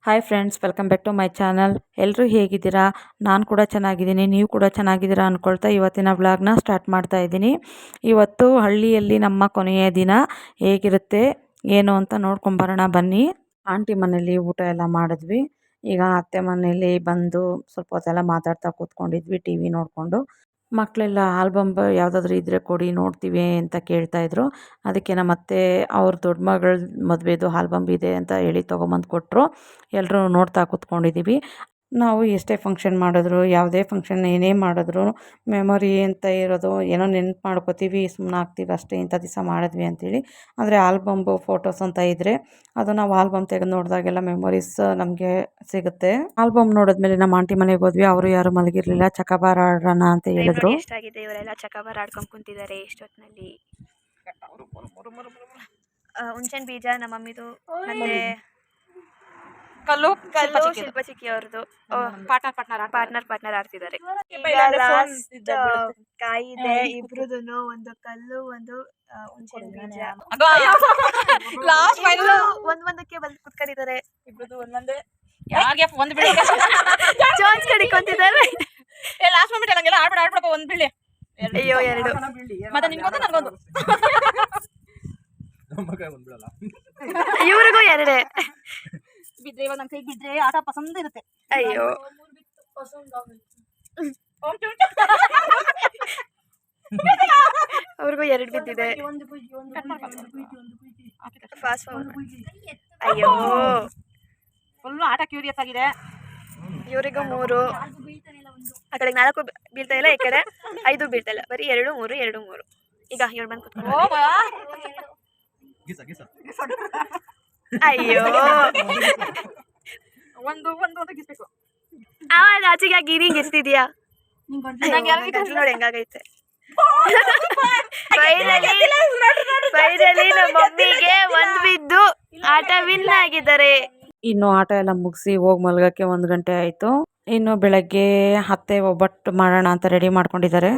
Hi friends, welcome back to my channel. ಎಲ್ಲರೂ ಹೇಗಿದ್ದೀರಾ? ನಾನು ಕೂಡ ಚೆನ್ನಾಗಿದ್ದೀನಿ. ನೀವು ಕೂಡ ಚೆನ್ನಾಗಿದ್ದೀರಾ ಅಂದ್ಕೊಳ್ತಾ ಇವತ್ತಿನ ವ್ಲಾಗ್ನ ಸ್ಟಾರ್ಟ್ ಮಾಡ್ತಾ ಇದ್ದೀನಿ. ಇವತ್ತು ಹಳ್ಳಿಯಲ್ಲಿ ನಮ್ಮ ಕೊನೆಯ ದಿನ ಹೇಗಿರುತ್ತೆ ಏನು ಅಂತ ನೋಡ್ಕೊಂಬರೋಣ ಬನ್ನಿ. ಆಂಟಿ ಮನೇಲಿ ಊಟ ಎಲ್ಲ ಮಾಡಿದ್ವಿ. ಈಗ ಅತ್ತೆ ಮನೇಲಿ ಬಂದು ಸ್ವಲ್ಪ ಹೊತ್ತೆಲ್ಲ ಮಾತಾಡ್ತಾ ಕೂತ್ಕೊಂಡಿದ್ವಿ ಟಿ ವಿ ನೋಡಿಕೊಂಡು. ಮಕ್ಕಳೆಲ್ಲ ಆಲ್ಬಮ್ ಯಾವುದಾದ್ರೂ ಇದ್ದರೆ ಕೊಡಿ ನೋಡ್ತೀವಿ ಅಂತ ಕೇಳ್ತಾಯಿದ್ರು. ಅದಕ್ಕೆ ನಮ್ಮ ಅತ್ತೆ ಅವ್ರ ದೊಡ್ಡ ಮಗಳ ಮದುವೆದು ಆಲ್ಬಮ್ ಇದೆ ಅಂತ ಹೇಳಿ ತೊಗೊಂಬಂದು ಕೊಟ್ಟರು. ಎಲ್ಲರೂ ನೋಡ್ತಾ ಕೂತ್ಕೊಂಡಿದ್ದೀವಿ. ನಾವು ಎಷ್ಟೇ ಫಂಕ್ಷನ್ ಮಾಡಿದ್ರು, ಯಾವುದೇ ಫಂಕ್ಷನ್ ಏನೇ ಮಾಡಿದ್ರು ಮೆಮೊರಿ ಅಂತ ಇರೋದು ಏನೋ ನೆನ್ಪು ಮಾಡ್ಕೋತೀವಿ, ಸುಮ್ಮನೆ ಆಗ್ತೀವಿ ಅಷ್ಟೇ, ಇಂಥ ದಿವಸ ಮಾಡಿದ್ವಿ ಅಂತೇಳಿ. ಆದರೆ ಆಲ್ಬಮ್ಬು ಫೋಟೋಸ್ ಅಂತ ಇದ್ದರೆ ಅದು ನಾವು ಆಲ್ಬಮ್ ತೆಗೆದು ನೋಡಿದಾಗೆಲ್ಲ ಮೆಮೊರೀಸ್ ನಮಗೆ ಸಿಗುತ್ತೆ. ಆಲ್ಬಮ್ ನೋಡಿದ್ಮೇಲೆ ನಮ್ಮ ಆಂಟಿ ಮನೆಗೆ ಹೋದ್ವಿ. ಅವರು ಯಾರು ಮಲಗಿರಲಿಲ್ಲ. ಚಕಬಾರ ಆಡೋಣ ಅಂತ ಹೇಳಿದ್ರು. ಎಷ್ಟಾಗಿದೆ, ಇವರೆಲ್ಲ ಚಕಬಾರ ಆಡ್ಕೊಂಡು ಕುಂತಿದ್ದಾರೆ ಇಷ್ಟೊತ್ತಿನಲ್ಲಿ. ಹುಣ್ಸೆನ್ ಬೀಜ ನಮ್ಮ ಮಮ್ಮಿದು, ಮತ್ತೆ ಕಲ್ಲು ಶಿಲ್ಪ ಚಿಕ್ಕಿ ಅವ್ರದ್ದು ಪಾರ್ಟ್ನರ್ ಆಡ್ತಿದ್ದಾರೆ. ಕಾಯಿ ಇದೆ ಇಬ್ರುದುನು, ಒಂದು ಕಲ್ಲು, ಒಂದು ಹುಣ್ಸೆನ್ ಬೀಜ. ಒಂದೊಂದಕ್ಕೆ ಬಂದು ಕುತ್ಕೊಂಡಿದ್ದಾರೆ. ಇಬ್ರದ್ದು ಒಂದೊಂದೇ ಒಂದು ಬಿಳಿ ಜೋನ್ಸ್ ಕಡಿಕೊಂತಿದ್ದಾರೆ. ಲಾಸ್ಟ್ ಮೂಮೆಂಟ್ ನಂಗೆಲ್ಲ ಆಡ್ಬಿಡಪ್ಪ ಒಂದು ಬಿಳಿ. ಅಯ್ಯೋ ಎರಡು ಮತ್ತೆ ನಿನ್ಗೊಂದು ನನಗೊಂದು. ಇವ್ರಿಗೂ ಎರಡೇ ಬಿದ್ರೆ. ಇವಾಗ ನನ್ನ ಕೈಗೆ ಬಿದ್ರೆ ಆಟ ಪಸಂದ್ ಇರುತ್ತೆ. ಅಯ್ಯೋ ಅವ್ರಿಗೂ ಎರಡು ಬಿದ್ದಿದೆ. ಅಯ್ಯೋ ಫುಲ್ಲು ಆಟ ಕ್ಯೂರಿಯಸ್ ಆಗಿದೆ. ಇವರಿಗೂ 3, ಆ ಕಡೆಗೆ 4 ಬೀಳ್ತಾ ಇಲ್ಲ, ಈ ಕಡೆ 5 ಬೀಳ್ತಾ ಇಲ್ಲ, ಬರೀ 2, 3, 2, 3. ಈಗ ಇವ್ರು ಬಂದು ಕುತ್ಕೊಂಡು ಅಯ್ಯೋ ಒಂದು ಗಿಸ್ಬೇಕು. ಆವಾಗ ಆಚೆಗೆ ಗಿರಿಂಗ್ ಎಷ್ಟಿದ್ಯಾ ನೋಡಿ ಹೆಂಗಾಗೈತೆ. ಫೈನಲಿ ನಮ್ಮ ಮಮ್ಮಿಗೆ ಒಂದು ಬಿದ್ದು ಆಟ ವಿನ್ ಆಗಿದ್ದಾರೆ. ಇನ್ನು ಆಟ ಎಲ್ಲ ಮುಗಿಸಿ ಹೋಗಿ ಮಲ್ಗಕ್ಕೆ 1 ಗಂಟೆ ಆಯಿತು. ಇನ್ನು ಬೆಳಗ್ಗೆ ಅತ್ತೆ ಒಬ್ಬಟ್ಟು ಮಾಡೋಣ ಅಂತ ರೆಡಿ ಮಾಡ್ಕೊಂಡಿದ್ದಾರೆ.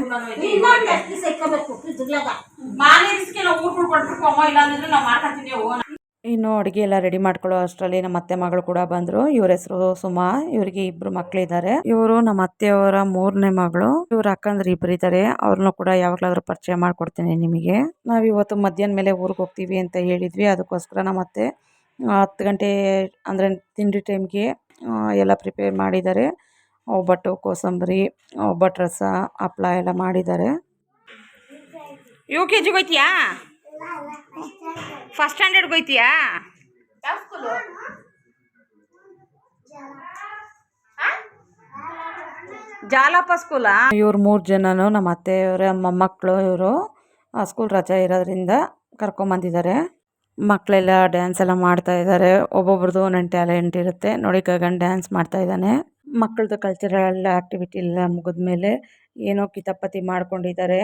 ಇನ್ನು ಅಡುಗೆ ಎಲ್ಲ ರೆಡಿ ಮಾಡ್ಕೊಳ್ಳೋ ಅಷ್ಟರಲ್ಲಿ ನಮ್ಮ ಅತ್ತೆ ಮಗಳು ಕೂಡ ಬಂದರು. ಇವ್ರ ಹೆಸರು ಸುಮಾ. ಇವರಿಗೆ 2 ಮಕ್ಕಳಿದ್ದಾರೆ. ಇವರು ನಮ್ಮ ಅತ್ತೆಯವರ 3ನೇ ಮಗಳು. ಇವ್ರ ಅಕ್ಕಂದ್ರೆ 2 ಇದ್ದಾರೆ. ಅವ್ರನ್ನೂ ಕೂಡ ಯಾವಾಗಲಾದ್ರೂ ಪರಿಚಯ ಮಾಡ್ಕೊಡ್ತೀನಿ ನಿಮಗೆ. ನಾವಿವತ್ತು ಮಧ್ಯಾಹ್ನ ಮೇಲೆ ಊರಿಗೆ ಹೋಗ್ತೀವಿ ಅಂತ ಹೇಳಿದ್ವಿ. ಅದಕ್ಕೋಸ್ಕರ ನಮ್ಮ ಅತ್ತೆ 10 ಗಂಟೆ ಅಂದರೆ ತಿಂಡಿ ಟೈಮ್ಗೆ ಎಲ್ಲ ಪ್ರಿಪೇರ್ ಮಾಡಿದ್ದಾರೆ. ಒಬ್ಬಟ್ಟು, ಕೋಸಂಬರಿ, ಒಬ್ಬಟ್ಟು ರಸ, ಹಪ್ಪಳ ಎಲ್ಲ ಮಾಡಿದ್ದಾರೆ. UKG ಹೋಯ್ತೀಯಾ? ಫಸ್ಟ್ ಸ್ಟ್ಯಾಂಡರ್ಡ್ಗೆ ಹೋಯ್ತೀಯಾ? ಜಾಲಪ್ಪ ಸ್ಕೂಲಾ? ಇವ್ರು 3 ಜನನು ನಮ್ಮ ಅತ್ತೆಯವರ ಮೊಮ್ಮಕ್ಕಳು. ಇವರು ಸ್ಕೂಲ್ ರಜೆ ಇರೋದ್ರಿಂದ ಕರ್ಕೊಂಬಂದಿದ್ದಾರೆ. ಮಕ್ಕಳೆಲ್ಲ ಡ್ಯಾನ್ಸ್ ಎಲ್ಲ ಮಾಡ್ತಾ ಇದ್ದಾರೆ. ಒಬ್ಬೊಬ್ರದ್ದು ಒಂದೊಂದು ಟ್ಯಾಲೆಂಟ್ ಇರುತ್ತೆ. ನೋಡಿ, ಗಗನ್ ಡ್ಯಾನ್ಸ್ ಮಾಡ್ತಾ ಇದ್ದಾನೆ. ಮಕ್ಕಳದ್ದು ಕಲ್ಚರಲ್ ಆ್ಯಕ್ಟಿವಿಟಿ ಎಲ್ಲ ಮುಗಿದ್ಮೇಲೆ ಏನೋ ಕಿತಾಪತಿ ಮಾಡ್ಕೊಂಡಿದ್ದಾರೆ.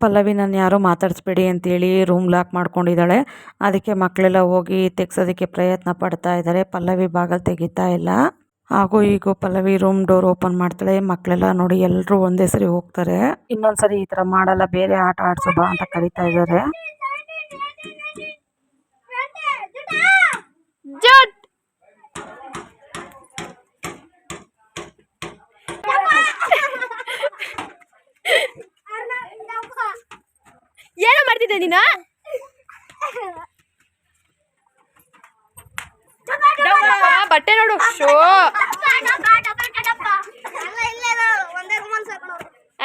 ಪಲ್ಲವಿ ನಾನು ಯಾರೋ ಮಾತಾಡಿಸ್ಬೇಡಿ ಅಂತೇಳಿ ರೂಮ್ ಲಾಕ್ ಮಾಡ್ಕೊಂಡಿದ್ದಾಳೆ. ಅದಕ್ಕೆ ಮಕ್ಕಳೆಲ್ಲ ಹೋಗಿ ತೆಗ್ಸೋದಕ್ಕೆ ಪ್ರಯತ್ನ ಪಡ್ತಾ ಇದ್ದಾರೆ. ಪಲ್ಲವಿ ಬಾಗಲ್ ತೆಗಿತಾ ಇಲ್ಲ. ಹಾಗೂ ಈಗ ಪಲ್ಲವಿ ರೂಮ್ ಡೋರ್ ಓಪನ್ ಮಾಡ್ತಾಳೆ. ಮಕ್ಕಳೆಲ್ಲ ನೋಡಿ ಎಲ್ಲರೂ ಒಂದೇ ಸರಿ ಹೋಗ್ತಾರೆ. ಇನ್ನೊಂದ್ಸರಿ ಈ ಥರ ಮಾಡಲ್ಲ, ಬೇರೆ ಆಟ ಆಡ್ಸೋ ಬಾ ಅಂತ ಕರೀತಾ ಇದ್ದಾರೆ. ಏನೋ ಮಾಡ್ತಿದ್ದೆ ನೀನು? ಬಟ್ಟೆ ನೋಡು. ಶೋ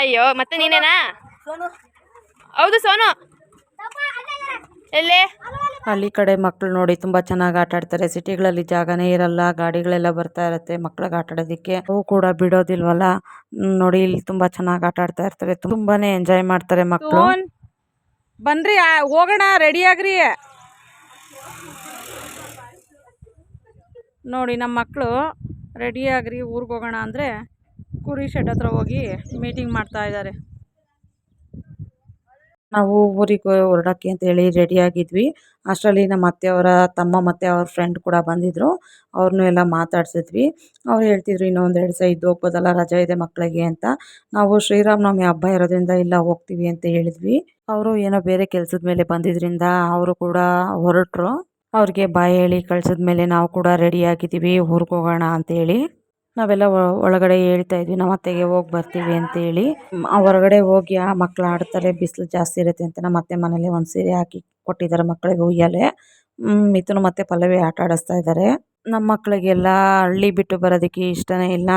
ಅಯ್ಯೋ, ಮತ್ತೆ ನೀನೇನಾ? ಹೌದು ಸೋನು. ಎಲ್ಲೇ? ಹಳ್ಳಿ ಕಡೆ ಮಕ್ಕಳು ನೋಡಿ ತುಂಬ ಚೆನ್ನಾಗಿ ಆಟ ಆಡ್ತಾರೆ. ಸಿಟಿಗಳಲ್ಲಿ ಜಾಗನೇ ಇರಲ್ಲ, ಗಾಡಿಗಳೆಲ್ಲ ಬರ್ತಾ ಇರುತ್ತೆ ಮಕ್ಳಿಗೆ ಆಟ ಆಡೋದಕ್ಕೆ. ಅವು ಕೂಡ ಬಿಡೋದಿಲ್ವಲ್ಲ. ನೋಡಿ, ಇಲ್ಲಿ ತುಂಬ ಚೆನ್ನಾಗಿ ಆಟ ಆಡ್ತಾ ಇರ್ತಾರೆ. ತುಂಬಾನೇ ಎಂಜಾಯ್ ಮಾಡ್ತಾರೆ ಮಕ್ಕಳು. ಬನ್ರಿ, ಹೋಗೋಣ, ರೆಡಿ ಆಗ್ರಿ. ನೋಡಿ, ನಮ್ಮ ಮಕ್ಕಳು ರೆಡಿ ಆಗ್ರಿ, ಊರಿಗೆ ಹೋಗೋಣ ಅಂದರೆ ಕುರಿ ಶೆಡ್ ಹತ್ರ ಹೋಗಿ ಮೀಟಿಂಗ್ ಮಾಡ್ತಾ ಇದ್ದಾರೆ. ನಾವು ಊರಿಗೆ ಹೊರಡೋಕ್ಕೆ ಅಂತೇಳಿ ರೆಡಿಯಾಗಿದ್ವಿ. ಅಷ್ಟರಲ್ಲಿ ನಮ್ಮ ಅತ್ತೆಯವರ ತಮ್ಮ ಮತ್ತು ಅವ್ರ ಫ್ರೆಂಡ್ ಕೂಡ ಬಂದಿದ್ದರು. ಅವ್ರನ್ನೂ ಎಲ್ಲ ಮಾತಾಡ್ಸಿದ್ವಿ. ಅವ್ರು ಹೇಳ್ತಿದ್ರು ಇನ್ನೊಂದು 2 ದಿವಸ ಇದ್ದು ಹೋಗ್ಬೋದಲ್ಲ, ರಜೆ ಇದೆ ಮಕ್ಕಳಿಗೆ ಅಂತ. ನಾವು ಶ್ರೀರಾಮನವಮಿ ಹಬ್ಬ ಇರೋದ್ರಿಂದ ಇಲ್ಲ ಹೋಗ್ತೀವಿ ಅಂತ ಹೇಳಿದ್ವಿ. ಅವರು ಏನೋ ಬೇರೆ ಕೆಲಸದ ಮೇಲೆ ಬಂದಿದ್ದರಿಂದ ಅವರು ಕೂಡ ಹೊರಟರು. ಅವ್ರಿಗೆ ಬಾಯ್ ಹೇಳಿ ಕಳ್ಸಿದ್ಮೇಲೆ ನಾವು ಕೂಡ ರೆಡಿಯಾಗಿದ್ದೀವಿ ಊರಿಗೆ ಹೋಗೋಣ ಅಂತೇಳಿ. ನಾವೆಲ್ಲ ಒಳಗಡೆ ಹೇಳ್ತಾ ಇದ್ವಿ ನಮ್ಮ ಅತ್ತೆಗೆ ಹೋಗಿ ಬರ್ತೀವಿ ಅಂತೇಳಿ. ಹೊರಗಡೆ ಹೋಗಿ ಆ ಮಕ್ಳು ಆಡ್ತಾರೆ, ಬಿಸಿಲು ಜಾಸ್ತಿ ಇರುತ್ತೆ ಅಂತ ನಮ್ಮ ಅತ್ತೆ ಮನೇಲಿ ಒಂದು ಸೀರೆ ಹಾಕಿ ಕೊಟ್ಟಿದ್ದಾರೆ ಮಕ್ಕಳಿಗೆ ಉಯ್ಯಾಲೆ. ಮಿಥುನ್ ಮತ್ತೆ ಪಲ್ಲವಿ ಆಟ ಆಡಿಸ್ತಾ ಇದ್ದಾರೆ. ನಮ್ಮ ಮಕ್ಕಳಿಗೆಲ್ಲ ಹಳ್ಳಿ ಬಿಟ್ಟು ಬರೋದಕ್ಕೆ ಇಷ್ಟನೇ ಇಲ್ಲ,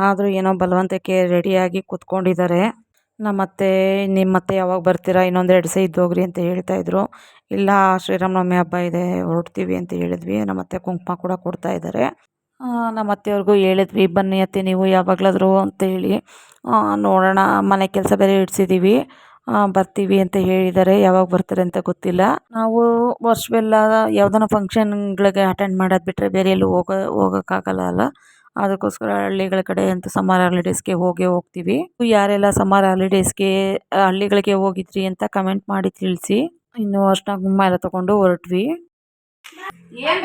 ಆದರೂ ಏನೋ ಬಲವಂತಕ್ಕೆ ರೆಡಿಯಾಗಿ ಕೂತ್ಕೊಂಡಿದ್ದಾರೆ. ನಮ್ಮತ್ತೆ ನಿಮ್ಮತ್ತೆ ಯಾವಾಗ ಬರ್ತೀರಾ, ಇನ್ನೊಂದೆರಡು ದಿವಸ ಇದ್ದೋಗ್ರಿ ಅಂತ ಹೇಳ್ತಾಯಿದ್ರು. ಇಲ್ಲ ಶ್ರೀರಾಮನವಮಿ ಹಬ್ಬ ಇದೆ ಹೊರಡ್ತೀವಿ ಅಂತ ಹೇಳಿದ್ವಿ. ನಮ್ಮತ್ತೆ ಕುಂಕುಮ ಕೂಡ ಕೊಡ್ತಾ ಇದ್ದಾರೆ. ನಮ್ಮ ಅತ್ತೆಯವ್ರಿಗೂ ಹೇಳಿದ್ವಿ ಬನ್ನಿ ಅತ್ತೆ ನೀವು ಯಾವಾಗಲಾದರೂ ಅಂತೇಳಿ. ನೋಡೋಣ, ಮನೆ ಕೆಲಸ ಬೇರೆ ಇಡ್ಸಿದ್ದೀವಿ, ಬರ್ತೀವಿ ಅಂತ ಹೇಳಿದ್ದಾರೆ. ಯಾವಾಗ ಬರ್ತಾರೆ ಅಂತ ಗೊತ್ತಿಲ್ಲ. ನಾವು ವರ್ಷವೆಲ್ಲ ಯಾವುದನ್ನ ಫಂಕ್ಷನ್ಗಳಿಗೆ ಅಟೆಂಡ್ ಮಾಡೋದು ಬಿಟ್ಟರೆ ಬೇರೆ ಎಲ್ಲೂ ಹೋಗೋಕ್ಕಾಗಲ್ಲ ಅಲ್ಲ. ಅದಕ್ಕೋಸ್ಕರ ಹಳ್ಳಿಗಳ ಕಡೆ ಅಂತ ಸಮ್ಮರ್ ಹಾಲಿಡೇಸ್ಗೆ ಹೋಗ್ತೀವಿ. ಯಾರೆಲ್ಲ ಸಮ್ಮರ್ ಹಾಲಿಡೇಸ್ಗೆ ಹಳ್ಳಿಗಳಿಗೆ ಹೋಗಿದ್ರಿ ಅಂತ ಕಮೆಂಟ್ ಮಾಡಿ ತಿಳಿಸಿ. ಇನ್ನು ಅರ್ಶಿನ ಕುಂಕುಮ ಎಲ್ಲ ತಗೊಂಡು ಹೊರಟ್ವಿ.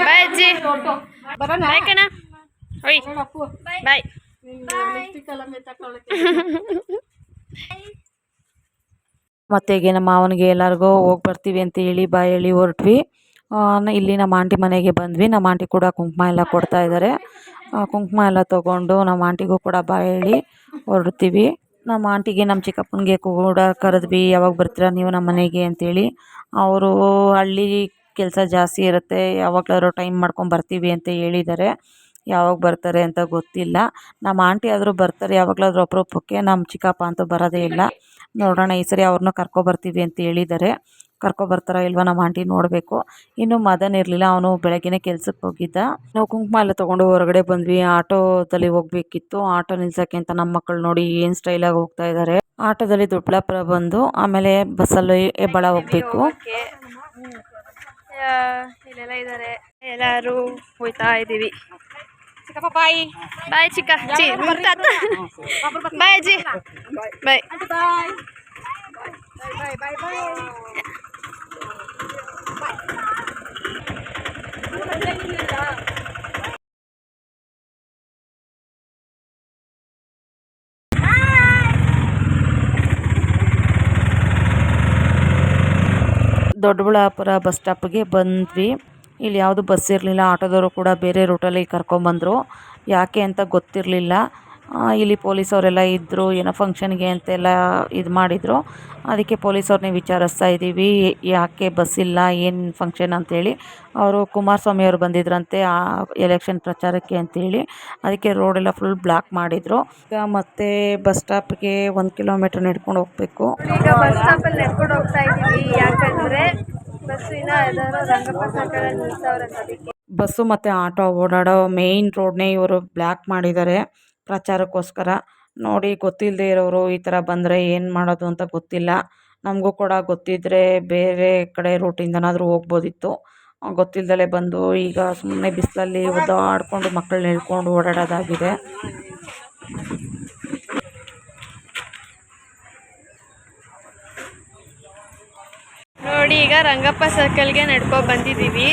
ಬಾಯ್ ಅಜ್ಜಿ, ಬಾಯ್ ಕಣ, ಬಾಯ್. ಮತ್ತೆಗೆ ನಮ್ಮ ಮಾವನಿಗೆ ಎಲ್ಲರಿಗೂ ಹೋಗಿ ಬರ್ತೀವಿ ಅಂತ ಹೇಳಿ ಬಾಯ್ ಹೇಳಿ ಹೊರಟ್ವಿ. ಇಲ್ಲಿ ನಮ್ಮ ಆಂಟಿ ಮನೆಗೆ ಬಂದ್ವಿ. ನಮ್ಮ ಆಂಟಿ ಕೂಡ ಕುಂಕುಮ ಎಲ್ಲ ಕೊಡ್ತಾ ಇದ್ದಾರೆ. ಕುಂಕುಮ ಎಲ್ಲ ತೊಗೊಂಡು ನಮ್ಮ ಆಂಟಿಗೂ ಕೂಡ ಬಾಯ್ ಹೇಳಿ ಹೊರಡ್ತೀವಿ. ನಮ್ಮ ಆಂಟಿಗೆ ನಮ್ಮ ಚಿಕ್ಕಪ್ಪನಿಗೆ ಕೂಡ ಕರೆದ್ವಿ, ಯಾವಾಗ ಬರ್ತೀರಾ ನೀವು ನಮ್ಮ ಮನೆಗೆ ಅಂತೇಳಿ. ಅವರು ಹಳ್ಳಿ ಕೆಲಸ ಜಾಸ್ತಿ ಇರುತ್ತೆ, ಯಾವಾಗಲಾದ್ರು ಟೈಮ್ ಮಾಡ್ಕೊಂಡು ಬರ್ತೀವಿ ಅಂತ ಹೇಳಿದ್ದಾರೆ. ಯಾವಾಗ ಬರ್ತಾರೆ ಅಂತ ಗೊತ್ತಿಲ್ಲ. ನಮ್ಮ ಆಂಟಿ ಆದರೂ ಬರ್ತಾರೆ ಯಾವಾಗಲಾದ್ರೂ ಅಪರೂಪಕ್ಕೆ. ನಮ್ಮ ಚಿಕ್ಕಪ್ಪ ಅಂತೂ ಬರೋದೇ ಇಲ್ಲ. ನೋಡೋಣ, ಈ ಸರಿ ಅವ್ರನ್ನ ಕರ್ಕೊಬರ್ತೀವಿ ಅಂತ ಹೇಳಿದ್ದಾರೆ. ಕರ್ಕೊಬರ್ತಾರ ಇಲ್ವ ನಮ್ಮ ಆಂಟಿ ನೋಡಬೇಕು. ಇನ್ನು ಮದನ್ ಇರಲಿಲ್ಲ, ಅವನು ಬೆಳಗ್ಗೆನೇ ಕೆಲ್ಸಕ್ಕೆ ಹೋಗಿದ್ದ. ನಾವು ಕುಂಕುಮ ಎಲ್ಲ ತೊಗೊಂಡು ಹೊರಗಡೆ ಬಂದ್ವಿ. ಆಟೋದಲ್ಲಿ ಹೋಗಬೇಕಿತ್ತು. ಆಟೋ ನಿಲ್ಸೋಕ್ಕೆ ಅಂತ ನಮ್ಮ ಮಕ್ಕಳು ನೋಡಿ ಏನು ಸ್ಟೈಲಾಗಿ ಹೋಗ್ತಾ ಇದ್ದಾರೆ. ಆಟೋದಲ್ಲಿ ದೊಡ್ಡಬಳ್ಳಾಪುರ ಬಂದು ಆಮೇಲೆ ಬಸ್ಸಲ್ಲಿ ಹೆಬ್ಬಾಳ ಹೋಗಬೇಕು. ಇಲ್ಲೆಲ್ಲ ಇದ್ದಾರೆ, ಎಲ್ಲರೂ ಹೋಯ್ತಾ ಇದ್ದೀವಿ. ಚಿಕ್ಕಪ್ಪ ಬಾಯ್. ಬಾಯ್ ಚಿಕ್ಕ ಜಿ, ಬಾಯ್ ಅಜ್ಜಿ, ಬಾಯ್. ದೊಡ್ಡಬಳ್ಳಾಪುರ ಬಸ್ ಸ್ಟಾಪ್ಗೆ ಬಂದ್ವಿ. ಇಲ್ಲಿ ಯಾವುದು ಬಸ್ ಇರಲಿಲ್ಲ. ಆಟೋದವರು ಕೂಡ ಬೇರೆ ರೂಟಲ್ಲಿ ಕರ್ಕೊಂಬಂದರು. ಯಾಕೆ ಅಂತ ಗೊತ್ತಿರಲಿಲ್ಲ. ಇಲ್ಲಿ ಪೊಲೀಸವರೆಲ್ಲ ಇದ್ದರು, ಏನೋ ಫಂಕ್ಷನ್ಗೆ ಅಂತೆಲ್ಲ ಇದು ಮಾಡಿದರು. ಅದಕ್ಕೆ ಪೊಲೀಸವ್ರನ್ನೇ ವಿಚಾರಿಸ್ತಾ ಇದ್ದೀವಿ, ಯಾಕೆ ಬಸ್ ಇಲ್ಲ, ಏನು ಫಂಕ್ಷನ್ ಅಂತೇಳಿ. ಅವರು ಕುಮಾರಸ್ವಾಮಿ ಅವರು ಬಂದಿದ್ರಂತೆ ಆ ಎಲೆಕ್ಷನ್ ಪ್ರಚಾರಕ್ಕೆ ಅಂತೇಳಿ. ಅದಕ್ಕೆ ರೋಡೆಲ್ಲ ಫುಲ್ ಬ್ಲಾಕ್ ಮಾಡಿದರು. ಈಗ ಮತ್ತೆ ಬಸ್ ಸ್ಟಾಪ್ಗೆ 1 ಕಿಲೋಮೀಟರ್ ನಡ್ಕೊಂಡು ಹೋಗಬೇಕು. ಈಗ ಬಸ್ ಸ್ಟಾಪಲ್ಲಿ ನಡ್ಕೊಂಡು ಹೋಗ್ತಾ ಇದ್ದೀವಿ, ಯಾಕಂದರೆ ಬಸ್ಸಿನ ಎಲ್ಲರೂ ರಂಗಪ್ಪ ಸರ್ಕಲಲ್ಲಿ ನಿಲ್ಸವ್ರಂತ. ಅದಕ್ಕೆ ಬಸ್ಸು ಮತ್ತು ಆಟೋ ಓಡಾಡೋ ಮೇಯ್ನ್ ರೋಡ್ನೇ ಇವರು ಬ್ಲಾಕ್ ಮಾಡಿದ್ದಾರೆ ಪ್ರಚಾರಕ್ಕೋಸ್ಕರ. ನೋಡಿ, ಗೊತ್ತಿಲ್ಲದೆ ಇರೋರು ಈ ಥರ ಬಂದರೆ ಏನು ಮಾಡೋದು ಅಂತ ಗೊತ್ತಿಲ್ಲ. ನಮಗೂ ಕೂಡ ಗೊತ್ತಿದ್ದರೆ ಬೇರೆ ಕಡೆ ರೂಟಿಂದನಾದರೂ ಹೋಗ್ಬೋದಿತ್ತು. ಗೊತ್ತಿಲ್ಲದಲೇ ಬಂದು ಈಗ ಸುಮ್ಮನೆ ಬಿಸಿಲಲ್ಲಿ ಒದ್ದಾಡಿಕೊಂಡು ಮಕ್ಕಳನ್ನ ಹಿಡ್ಕೊಂಡು ಓಡಾಡೋದಾಗಿದೆ. ನೋಡಿ, ಈಗ ರಂಗಪ್ಪ ಸರ್ಕಲ್ಗೆ ನಡ್ಕೊಂಡು ಬಂದಿದ್ದೀವಿ.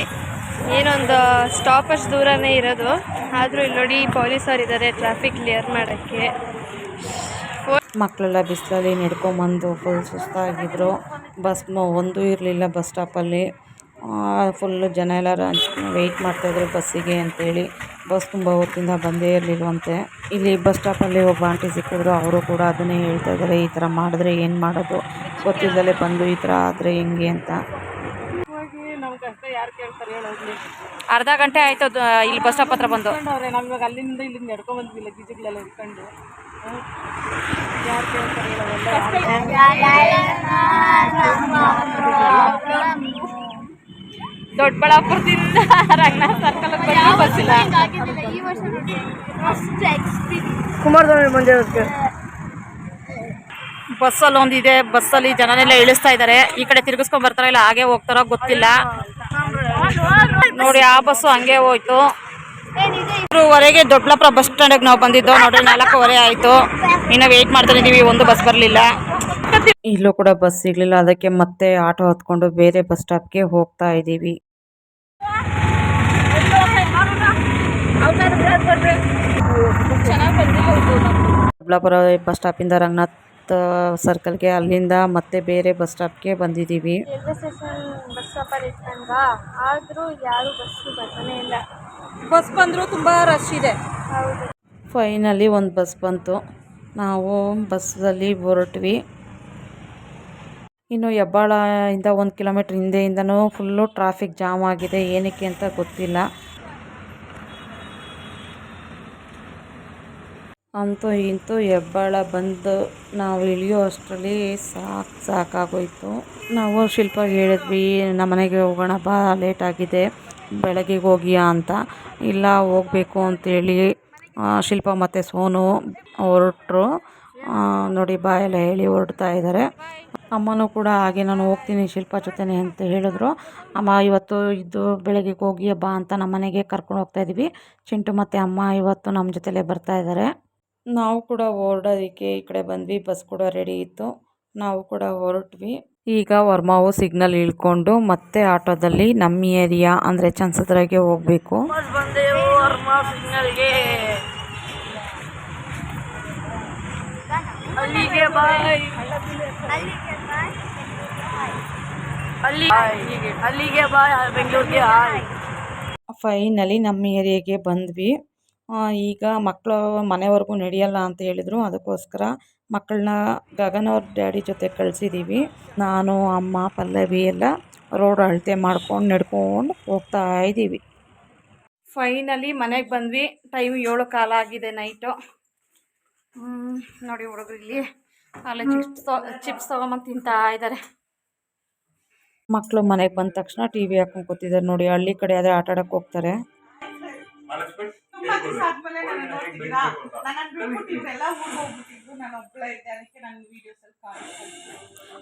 ಏನೊಂದು ಸ್ಟಾಪಷ್ಟು ದೂರನೇ ಇರೋದು, ಆದರೂ ಇಲ್ಲಿ ನೋಡಿ ಪೊಲೀಸರು ಇದ್ದಾರೆ ಟ್ರಾಫಿಕ್ ಕ್ಲಿಯರ್ ಮಾಡೋಕ್ಕೆ. ಮಕ್ಕಳೆಲ್ಲ ಬಿಸಿಲಲ್ಲಿ ನಡ್ಕೊಂಬಂದು ಫುಲ್ ಸುಸ್ತಾಗಿದ್ದರು. ಬಸ್ ಒಂದೂ ಇರಲಿಲ್ಲ ಬಸ್ ಸ್ಟಾಪಲ್ಲಿ. ಫುಲ್ಲು ಜನ ಎಲ್ಲರೂ ವೆಯ್ಟ್ ಮಾಡ್ತಾಯಿದ್ರು ಬಸ್ಸಿಗೆ ಅಂತೇಳಿ. ಬಸ್ ತುಂಬ ಹೊತ್ತಿಂದ ಬಂದೇ ಇರಲಿಲ್ವಂತೆ. ಇಲ್ಲಿ ಬಸ್ ಸ್ಟಾಪಲ್ಲಿ ಒಬ್ಬ ಆಂಟಿ ಸಿಕ್ಕಿದ್ರು, ಅವರು ಕೂಡ ಅದನ್ನೇ ಹೇಳ್ತಾ ಇದ್ದಾರೆ, ಈ ಥರ ಮಾಡಿದ್ರೆ ಏನು ಮಾಡೋದು, ಗೊತ್ತಿಲ್ಲದಲೇ ಬಂದು ಈ ಥರ ಆದರೆ ಹೆಂಗೆ ಅಂತ. ನಮ್ಮ ಕಷ್ಟ ಯಾರು ಕೇಳ್ತಾರೆ ಹೇಳೋದು. ಅರ್ಧ ಗಂಟೆ ಆಯಿತು ಇಲ್ಲಿ ಬಸ್ ಸ್ಟಾಪ್ ಹತ್ರ ಬಂದು. ನಾವು ಇವಾಗ ಅಲ್ಲಿಂದ ಇಲ್ಲಿಂದ ನಡ್ಕೊಂಡ್ಬಂದ್ವಿ ಲಗೇಜ್ಗಳೆಲ್ಲ ಇಟ್ಕೊಂಡು. ಯಾರು ಕೇಳ್ತಾರೆ ದೊಡ್ಡಬಳ್ಳಾಪುರದಿಂದ ರಂಗನಾಥ ಸರ್ಕಲ್ಗೆ ಬಂದು ಬಸ್ಸಿಲ್ಲ. ಕುಮಾರಸ್ವಾಮಿ ಬಂದಿರೋದಕ್ಕೆ ಬಸ್ಸಲ್ಲಿ ಒಂದಿದೆ, ಬಸ್ಸಲ್ಲಿ ಜನನೆಲ್ಲ ಇಳಿಸ್ತಾ ಇದ್ದಾರೆ. ಈ ಕಡೆ ತಿರುಗಿಸ್ಕೊಂಡ್ ಬರ್ತಾರ, ಇಲ್ಲ ಹಾಗೆ ಹೋಗ್ತಾರೋ ಗೊತ್ತಿಲ್ಲ. ನೋಡಿ, ಆ ಬಸ್ಸು ಹಂಗೆ ಹೋಯ್ತು. 3:15 ದೊಡ್ಡಬಳ್ಳಾಪುರ ಬಸ್ ಸ್ಟ್ಯಾಂಡಿಗೆ ನಾವು ಬಂದಿದ್ದು. ನೋಡ್ರಿ, 4:15 ಆಯಿತು. ಇನ್ನು ವೆಯ್ಟ್ ಮಾಡ್ತಾ ಇದ್ದೀವಿ, ಒಂದು ಬಸ್ ಬರಲಿಲ್ಲ. ಇಲ್ಲೂ ಕೂಡ ಬಸ್ ಸಿಗಲಿಲ್ಲ. ಅದಕ್ಕೆ ಮತ್ತೆ ಆಟೋ ಹತ್ಕೊಂಡು ಬೇರೆ ಬಸ್ ಸ್ಟಾಪ್ಗೆ ಹೋಗ್ತಾ ಇದ್ದೀವಿ. ದೊಡ್ಡಬಳ್ಳಾಪುರ ಬಸ್ ಸ್ಟಾಪಿಂದ ರಂಗನಾಥ್ ಸರ್ಕಲ್ಗೆ, ಅಲ್ಲಿಂದ ಮತ್ತೆ ಬೇರೆ ಬಸ್ ಸ್ಟಾಪ್ಗೆ ಬಂದಿದ್ದೀವಿ. ರೈಲ್ವೆ ಸ್ಟೇಷನ್ ಬಸ್ ಸ್ಟಾಪಲ್ಲಿ ಇಟ್ಕೊಂಡ್ವಾ, ಆದರೂ ಯಾರು ಬಸ್ಸು ಬರ್ತಾನೆ ಇಲ್ಲ. ಬಸ್ ಬಂದರೂ ತುಂಬ ರಶ್ ಇದೆ. ಹೌದು. ಫೈನಲಿ ಒಂದು ಬಸ್ ಬಂತು. ನಾವು ಬಸ್ಸಲ್ಲಿ ಹೊರಟ್ವಿ. ಇನ್ನು ಹೆಬ್ಬಾಳದಿಂದ 1 ಕಿಲೋಮೀಟ್ರ್ ಹಿಂದೆಯಿಂದನೂ ಫುಲ್ಲು ಟ್ರಾಫಿಕ್ ಜಾಮ್ ಆಗಿದೆ. ಏನಕ್ಕೆ ಅಂತ ಗೊತ್ತಿಲ್ಲ. ಅಂತೂ ಇಂತೂ ಹೆಬ್ಬಾಳ ಬಂದು ನಾವು ಇಳಿಯೋ ಅಷ್ಟರಲ್ಲಿ ಸಾಕಾಗೋಯ್ತು. ನಾವು ಶಿಲ್ಪಾಗಿ ಹೇಳಿದ್ವಿ, ನಮ್ಮ ಮನೆಗೆ ಹೋಗೋಣ ಬಾ, ಲೇಟ್ ಆಗಿದೆ, ಬೆಳಗ್ಗೆಗೆ ಹೋಗಿಯಾ ಅಂತ. ಇಲ್ಲ, ಹೋಗಬೇಕು ಅಂತೇಳಿ ಶಿಲ್ಪ ಮತ್ತು ಸೋನು ಹೊರಟ್ರು. ನೋಡಿ, ಬಾಯೆಲ್ಲ ಹೇಳಿ ಹೊರಡ್ತಾ ಇದ್ದಾರೆ. ಅಮ್ಮನೂ ಕೂಡ ಹಾಗೆ ನಾನು ಹೋಗ್ತೀನಿ ಶಿಲ್ಪ ಜೊತೆನೆ ಅಂತ ಹೇಳಿದ್ರು. ಅಮ್ಮ ಇವತ್ತು ಇದ್ದು ಬೆಳಗ್ಗೆಗೆ ಹೋಗಿ ಬಾ ಅಂತ ನಮ್ಮ ಮನೆಗೆ ಕರ್ಕೊಂಡು ಹೋಗ್ತಾ ಇದ್ದೀವಿ. ಚಿಂಟು ಮತ್ತು ಅಮ್ಮ ಇವತ್ತು ನಮ್ಮ ಜೊತೆಲೇ ಬರ್ತಾ ಇದ್ದಾರೆ. ನಾವು ಕೂಡ ಹೊರಡೋದಕ್ಕೆ ಈ ಕಡೆ ಬಂದ್ವಿ. ಬಸ್ ಕೂಡ ರೆಡಿ ಇತ್ತು, ನಾವು ಕೂಡ ಹೊರಟ್ವಿ. ಈಗ ವರ್ಮಾವು ಸಿಗ್ನಲ್ ಇಳ್ಕೊಂಡು ಮತ್ತೆ ಆಟೋದಲ್ಲಿ ನಮ್ಮ ಏರಿಯಾ ಅಂದರೆ ಚನ್ಸದ್ರಾಗೆ ಹೋಗಬೇಕು. ಸಿಗ್ನಲ್ಗೆ ಅಲ್ಲಿಗೆ ಬಾಯ್, ಅಲ್ಲಿಗೆ ಬಾಯ್, ಬೆಂಗಳೂರಿಗೆ ಹಾಯ್. ಫೈನಲಿ ನಮ್ಮ ಏರಿಯಾಗೆ ಬಂದ್ವಿ. ಈಗ ಮಕ್ಕಳು ಮನೆವರೆಗೂ ನಡೆಯಲ್ಲ ಅಂತ ಹೇಳಿದರು. ಅದಕ್ಕೋಸ್ಕರ ಮಕ್ಕಳನ್ನ ಗಗನ್ ಅವ್ರ ಡ್ಯಾಡಿ ಜೊತೆ ಕಳಿಸಿದ್ದೀವಿ. ನಾನು, ಅಮ್ಮ, ಪಲ್ಲವಿ ಎಲ್ಲ ರೋಡ್ ಅಳತೆ ಮಾಡ್ಕೊಂಡು ನಡ್ಕೊಂಡು ಹೋಗ್ತಾ ಇದ್ದೀವಿ. ಫೈನಲಿ ಮನೆಗೆ ಬಂದ್ವಿ. ಟೈಮ್ 7:15 ಆಗಿದೆ ನೈಟು. ನೋಡಿ, ಹುಡುಗರು ಇಲ್ಲಿ ಅಲ್ಲೇ ಚಿಪ್ಸ್ ತೊಗೊಂಬಂದು ತಿಂತಾ ಇದ್ದಾರೆ. ಮಕ್ಕಳು ಮನೆಗೆ ಬಂದ ತಕ್ಷಣ ಟಿ ವಿ ಹಾಕೊಂಡು ಕೂತಿದ್ದಾರೆ. ನೋಡಿ, ಹಳ್ಳಿ ಕಡೆ ಆದರೆ ಆಟ ಆಡೋಕ್ಕೆ ಹೋಗ್ತಾರೆ.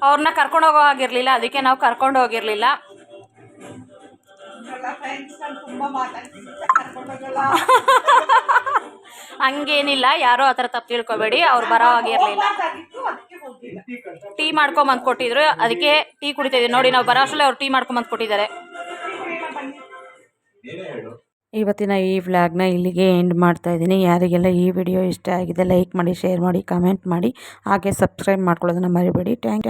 ಅವ್ರನ್ನ ಕರ್ಕೊಂಡು ಹೋಗೋ ಆಗಿರಲಿಲ್ಲ, ಅದಕ್ಕೆ ನಾವು ಕರ್ಕೊಂಡು ಹೋಗಿರಲಿಲ್ಲ. ಹಂಗೇನಿಲ್ಲ, ಯಾರೋ ಆ ಥರ ತಪ್ಪು ತಿಳ್ಕೊಬೇಡಿ. ಅವ್ರು ಬರೋ ಆಗಿರಲಿಲ್ಲ. ಟೀ ಮಾಡ್ಕೊಂಬಂದು ಕೊಟ್ಟಿದ್ರು, ಅದಕ್ಕೆ ಟೀ ಕುಡಿತಾ ಇದ್ದೀವಿ. ನೋಡಿ, ನಾವು ಬರೋ ಅಷ್ಟರಲ್ಲಿ ಅವ್ರು ಟೀ ಮಾಡ್ಕೊಂಬಂದು ಕೊಟ್ಟಿದ್ದಾರೆ. ಇವತ್ತಿನ ಈ ವ್ಲಾಗ್ನ ಇಲ್ಲಿಗೆ ಎಂಡ್ ಮಾಡ್ತಾ ಇದ್ದೀನಿ. ಯಾರಿಗೆಲ್ಲ ಈ ವಿಡಿಯೋ ಇಷ್ಟ ಆಗಿದೆ ಲೈಕ್ ಮಾಡಿ, ಶೇರ್ ಮಾಡಿ, ಕಮೆಂಟ್ ಮಾಡಿ, ಹಾಗೆ ಸಬ್ಸ್ಕ್ರೈಬ್ ಮಾಡ್ಕೊಳ್ಳೋದನ್ನ ಮರಿಬೇಡಿ. ಥ್ಯಾಂಕ್